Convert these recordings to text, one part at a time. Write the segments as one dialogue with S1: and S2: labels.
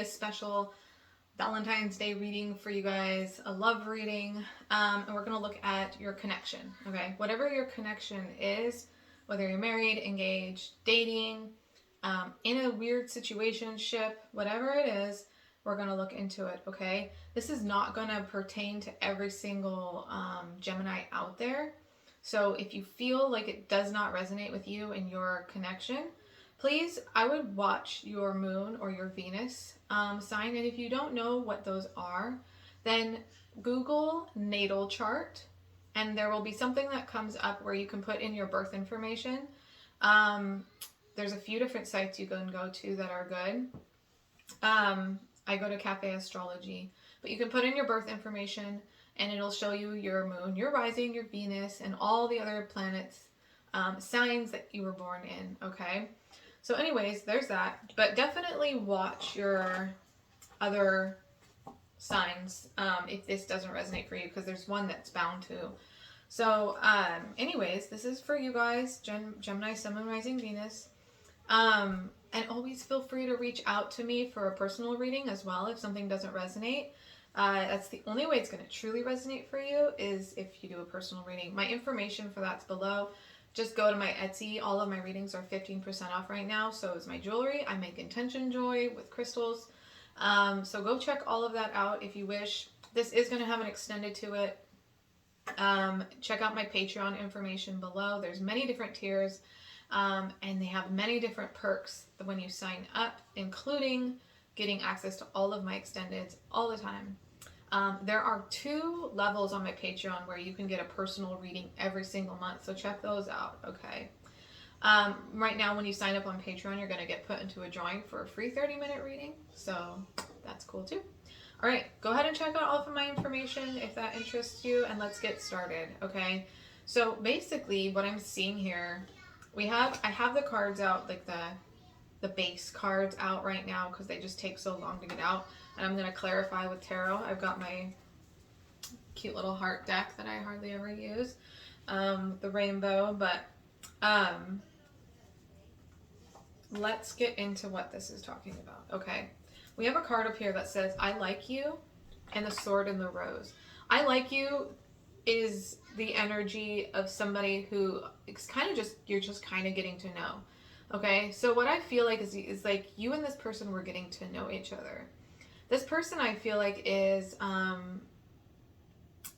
S1: a special Valentine's Day reading for you guys, a love reading, and we're going to look at your connection, okay? Whatever your connection is, whether you're married, engaged, dating, in a weird situationship, whatever it is, we're going to look into it, okay? This is not going to pertain to every single Gemini out there. So if you feel like it does not resonate with you and your connection, please, I would watch your moon or your Venus sign. And if you don't know what those are, then Google natal chart, and there will be something that comes up where you can put in your birth information. There's a few different sites you can go to that are good. I go to Cafe Astrology, but you can put in your birth information and it'll show you your moon, your rising, your Venus, and all the other planets, signs that you were born in, okay? So anyways, there's that. But definitely watch your other signs if this doesn't resonate for you, because there's one that's bound to. So anyways, this is for you guys, Gemini, Sun, Moon, Rising, Venus. And always feel free to reach out to me for a personal reading as well if something doesn't resonate. That's the only way it's going to truly resonate for you, is if you do a personal reading. My information for that's below. Just go to my Etsy. All of my readings are 15% off right now. So is my jewelry. I make intention jewelry with crystals. So go check all of that out if you wish. This is going to have an extended to it. Check out my Patreon information below. There's many different tiers. And they have many different perks when you sign up, including getting access to all of my extendeds all the time. There are 2 levels on my Patreon where you can get a personal reading every single month, so check those out, okay? Right now, when you sign up on Patreon, you're going to get put into a drawing for a free 30-minute reading, so that's cool too. All right, go ahead and check out all of my information if that interests you, and let's get started, okay? So basically, what I'm seeing here, I have the cards out, like the base cards out right now because they just take so long to get out. And I'm going to clarify with tarot. I've got my cute little heart deck that I hardly ever use, the rainbow. But let's get into what this is talking about. Okay, we have a card up here that says, I like you, and the sword and the rose. I like you is the energy of somebody who it's kind of just, you're just kind of getting to know. Okay, so what I feel like is like you and this person were getting to know each other. This person, I feel like, is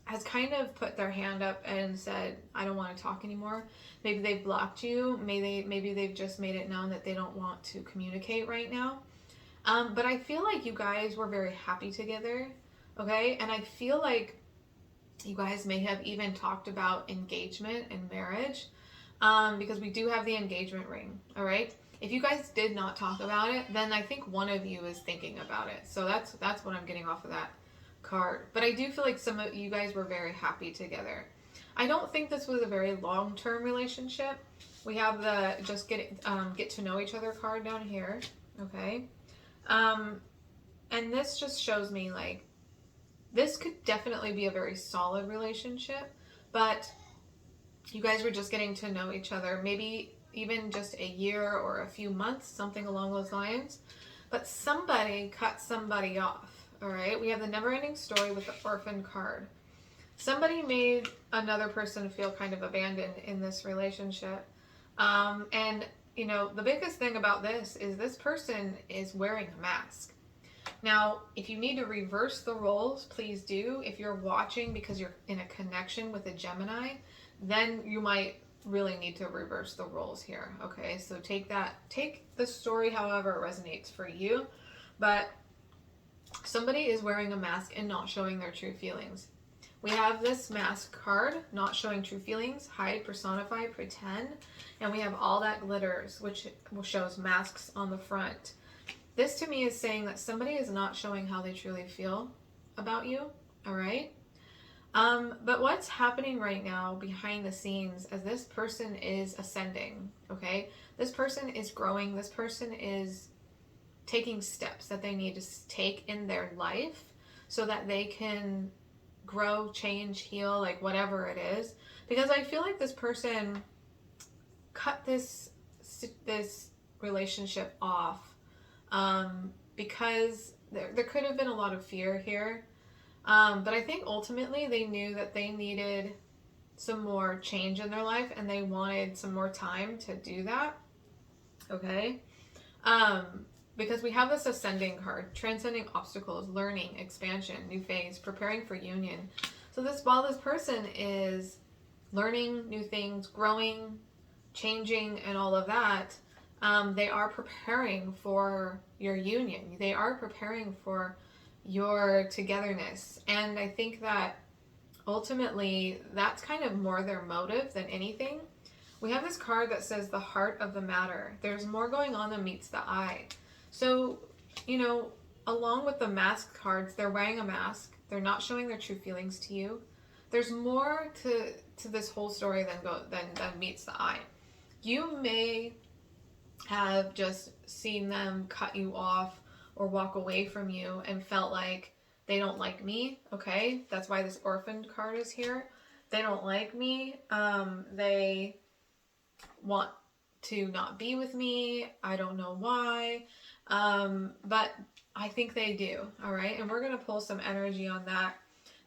S1: has kind of put their hand up and said, I don't want to talk anymore. Maybe they've blocked you. Maybe they've just made it known that they don't want to communicate right now. But I feel like you guys were very happy together. Okay, and I feel like you guys may have even talked about engagement and marriage, because we do have the engagement ring, all right? If you guys did not talk about it, then I think one of you is thinking about it. So that's what I'm getting off of that card. But I do feel like some of you guys were very happy together. I don't think this was a very long-term relationship. We have the just get to know each other card down here, okay? And this just shows me like this could definitely be a very solid relationship, but you guys were just getting to know each other, maybe even just a year or a few months, something along those lines. But somebody cut somebody off, all right? We have the never-ending story with the orphan card. Somebody made another person feel kind of abandoned in this relationship. And, you know, the biggest thing about this is this person is wearing a mask. Now, if you need to reverse the roles, please do. If you're watching because you're in a connection with a Gemini, then you might really need to reverse the roles here, okay? So take the story however it resonates for you, but somebody is wearing a mask and not showing their true feelings. We have this mask card, not showing true feelings, hide, personify, pretend, and we have all that glitters, which shows masks on the front. This to me is saying that somebody is not showing how they truly feel about you, all right? But what's happening right now behind the scenes as this person is ascending, okay? This person is growing. This person is taking steps that they need to take in their life so that they can grow, change, heal, like whatever it is. Because I feel like this person cut this relationship off because there could have been a lot of fear here. But I think ultimately they knew that they needed some more change in their life and they wanted some more time to do that. Okay? Because we have this ascending card, transcending obstacles, learning, expansion, new phase, preparing for union. So while this person is learning new things, growing, changing, and all of that, they are preparing for your union. They are preparing for your togetherness. And I think that ultimately that's kind of more their motive than anything. We have this card that says the heart of the matter. There's more going on than meets the eye. So, along with the mask cards, they're wearing a mask. They're not showing their true feelings to you. There's more to this whole story than meets the eye. You may have just seen them cut you off or walk away from you and felt like they don't like me. Okay, that's why this orphaned card is here. They don't like me. They want to not be with me. I don't know why. But I think they do. All right. And we're going to pull some energy on that.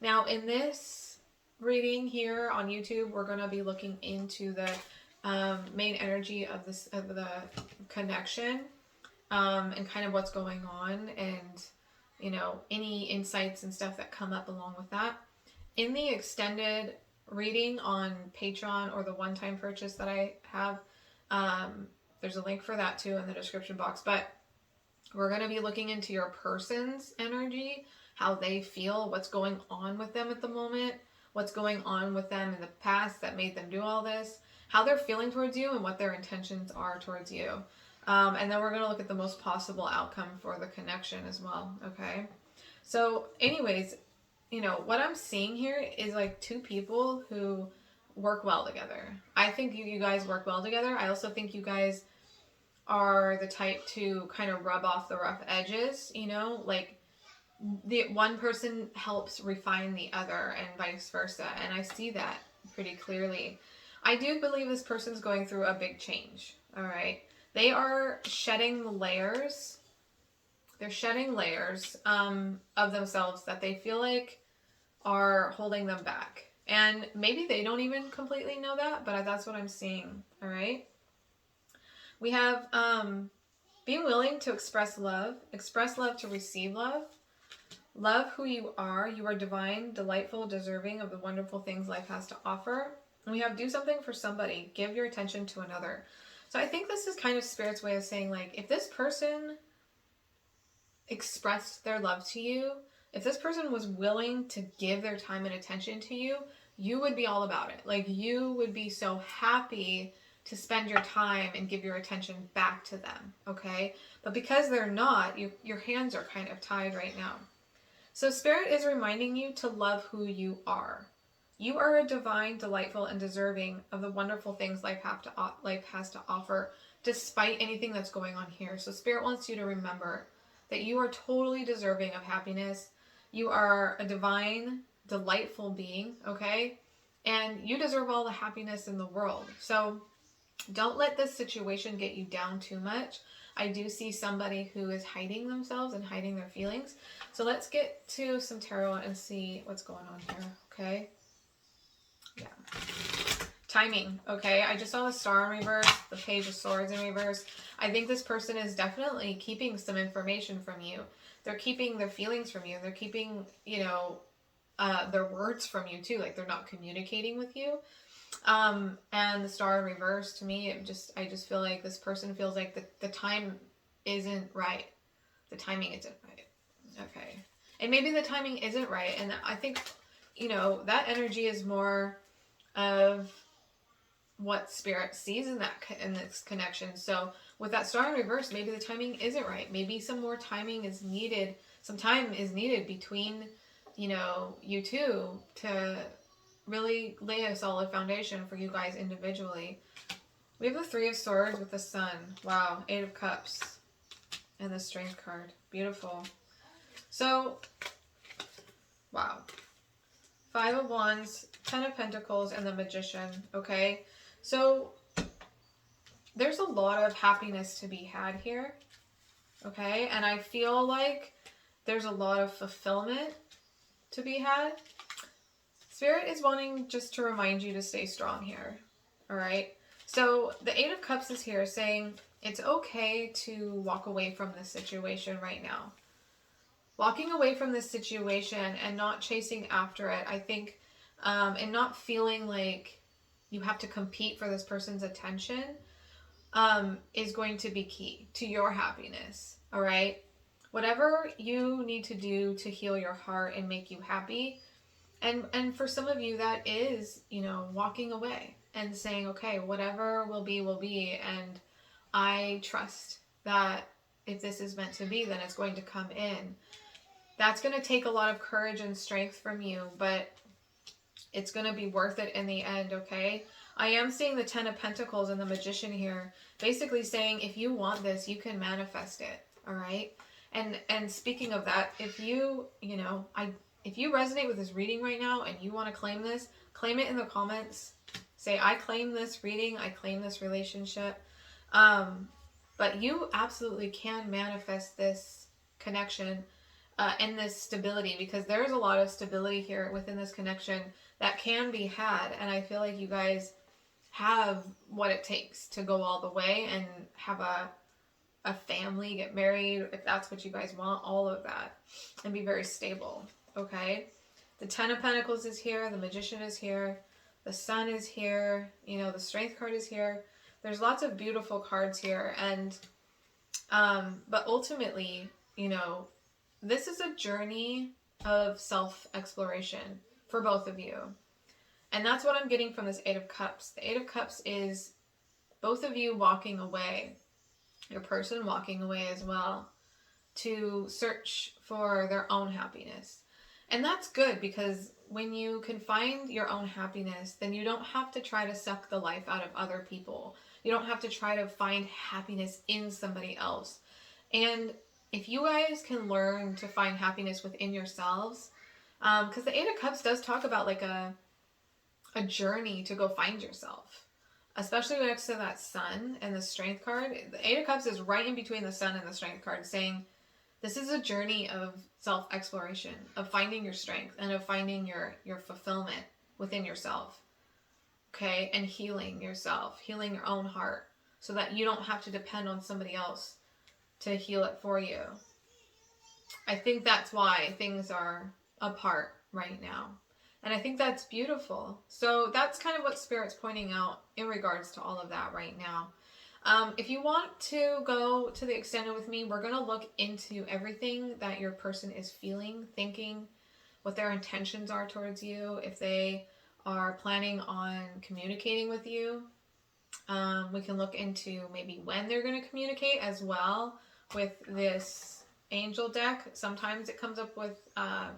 S1: Now, in this reading here on YouTube, we're going to be looking into the main energy of the connection, and kind of what's going on, and any insights and stuff that come up along with that. In the extended reading on Patreon or the one-time purchase that I have, there's a link for that too in the description box. But we're going to be looking into your person's energy, how they feel, what's going on with them at the moment, what's going on with them in the past that made them do all this, how they're feeling towards you, and what their intentions are towards you. And then we're going to look at the most possible outcome for the connection as well. Okay. So anyways, what I'm seeing here is like two people who work well together. I think you guys work well together. I also think you guys are the type to kind of rub off the rough edges, like the one person helps refine the other and vice versa. And I see that pretty clearly. I do believe this person's going through a big change. All right. They are shedding layers. They're shedding layers of themselves that they feel like are holding them back. And maybe they don't even completely know that, but that's what I'm seeing. All right. We have being willing to express love to receive love. Love who you are. You are divine, delightful, deserving of the wonderful things life has to offer. And we have do something for somebody. Give your attention to another. So I think this is kind of Spirit's way of saying, like, if this person expressed their love to you, if this person was willing to give their time and attention to you, you would be all about it. Like, you would be so happy to spend your time and give your attention back to them, okay? But because they're not, your hands are kind of tied right now. So Spirit is reminding you to love who you are. You are a divine, delightful, and deserving of the wonderful things life has to offer, despite anything that's going on here. So Spirit wants you to remember that you are totally deserving of happiness. You are a divine, delightful being, okay? And you deserve all the happiness in the world. So don't let this situation get you down too much. I do see somebody who is hiding themselves and hiding their feelings. So let's get to some tarot and see what's going on here, okay? Yeah. Timing, okay? I just saw the Star in reverse, the Page of Swords in reverse. I think this person is definitely keeping some information from you. They're keeping their feelings from you. They're keeping, their words from you too. Like, they're not communicating with you. And the Star in reverse, to me, I just feel like this person feels like the time isn't right. The timing isn't right. Okay. And maybe the timing isn't right. And I think, that energy is more of what Spirit sees in this connection. So with that Star in reverse, maybe the timing isn't right. Maybe some more timing is needed. Some time is needed between, you two to really lay a solid foundation for you guys individually. We have the Three of Swords with the Sun. Wow. 8 of Cups. And the Strength card. Beautiful. So, wow. 5 of Wands, 10 of Pentacles, and the Magician. Okay. So, there's a lot of happiness to be had here. okay? And I feel like there's a lot of fulfillment to be had. Spirit is wanting just to remind you to stay strong here, all right? So the Eight of Cups is here saying it's okay to walk away from this situation right now. Walking away from this situation and not chasing after it, I think, and not feeling like you have to compete for this person's attention, is going to be key to your happiness, all right? Whatever you need to do to heal your heart and make you happy, and for some of you that is, you know, walking away and saying, okay, whatever will be, and I trust that if this is meant to be, then it's going to come in. That's going to take a lot of courage and strength from you, but it's going to be worth it in the end, okay? I am seeing the Ten of Pentacles and the Magician here, basically saying if you want this, you can manifest it, all right? And speaking of that, if you resonate with this reading right now and you want to claim this, claim it in the comments. Say, I claim this reading, I claim this relationship. But you absolutely can manifest this connection and this stability, because there's a lot of stability here within this connection that can be had. And I feel like you guys have what it takes to go all the way and have a family, get married, if that's what you guys want, all of that, and be very stable, okay? The Ten of Pentacles is here, the Magician is here, the Sun is here, you know, the Strength card is here. There's lots of beautiful cards here, and but ultimately, you know, this is a journey of self-exploration for both of you. And that's what I'm getting from this Eight of Cups. The Eight of Cups is both of you walking away, your person walking away as well, to search for their own happiness. And that's good, because when you can find your own happiness, then you don't have to try to suck the life out of other people. You don't have to try to find happiness in somebody else. And if you guys can learn to find happiness within yourselves, because the Eight of Cups does talk about like a journey to go find yourself. Especially next to that Sun and the Strength card. The Eight of Cups is right in between the Sun and the Strength card, saying this is a journey of self-exploration, of finding your strength and of finding your fulfillment within yourself. Okay? And healing yourself, healing your own heart, so that you don't have to depend on somebody else to heal it for you. I think that's why things are apart right now. And I think that's beautiful. So that's kind of what Spirit's pointing out in regards to all of that right now. If you want to go to the extended with me, we're going to look into everything that your person is feeling, thinking, what their intentions are towards you, if they are planning on communicating with you. We can look into maybe when they're going to communicate as well with this angel deck. Sometimes it comes up with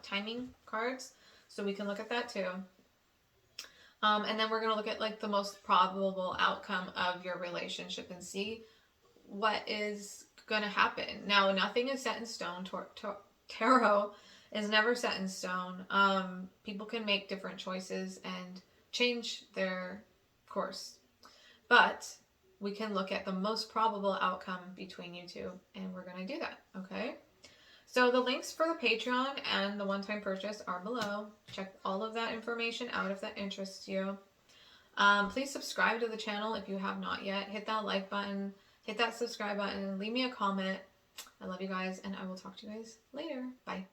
S1: timing cards. So we can look at that too. And then we're going to look at like the most probable outcome of your relationship and see what is going to happen. Now, nothing is set in stone. Tarot is never set in stone. People can make different choices and change their course. But we can look at the most probable outcome between you two, and we're going to do that, okay? So the links for the Patreon and the one-time purchase are below. Check all of that information out if that interests you. Please subscribe to the channel if you have not yet. Hit that like button. Hit that subscribe button. Leave me a comment. I love you guys, and I will talk to you guys later. Bye.